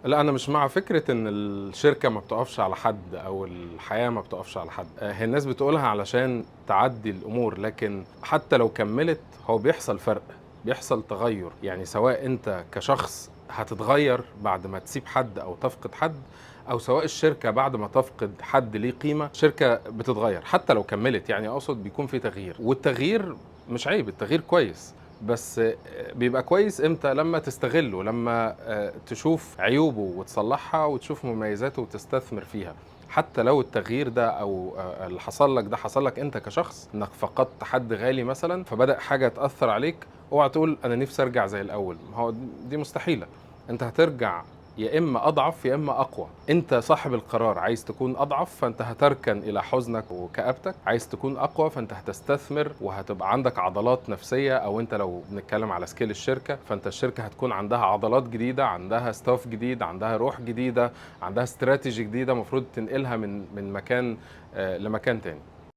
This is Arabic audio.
لأ، أنا مش مع فكرة إن الشركة ما بتقفش على حد أو الحياة ما بتقفش على حد، هي الناس بتقولها علشان تعدّي الأمور، لكن حتى لو كمّلت هو بيحصل فرق، بيحصل تغيُّر، يعني سواء أنت كشخص هتتغيّر بعد ما تسيب حد أو تفقد حد، أو سواء الشركة بعد ما تفقد حد ليه قيمة، الشركة بتتغيّر حتى لو كمّلت، يعني أقصد بيكون في تغيير، والتغيير مش عيب، التغيير كويس. بس بيبقى كويس إمتى؟ لمّا تستغلّه، لمّا تشوف عيوبه وتصلّحها وتشوف مميزاته وتستثمر فيها، حتى لو التغيير ده أو اللي حصل لك ده حصل لك أنت كشخص، إنك فقدت حد غالي مثلًا، فبدأ حاجة تأثّر عليك، اوعى تقول أنا نِفْسي أرجع زي الأول، ما هو دي مستحيلة، أنت هترجع يا إما أضعف يا إما أقوى، أنت صاحب القرار، عايز تكون أضعف فأنت هتركن إلى حزنك وكآبتك، عايز تكون أقوى فأنت هتستثمر وهتبقى عندك عضلات نفسية، أو أنت لو بنتكلم على سكيل الشركة فأنت الشركة هتكون عندها عضلات جديدة، عندها ستاف جديد، عندها روح جديدة، عندها استراتيجي جديدة المفروض تنقلها من مكان لمكان تاني.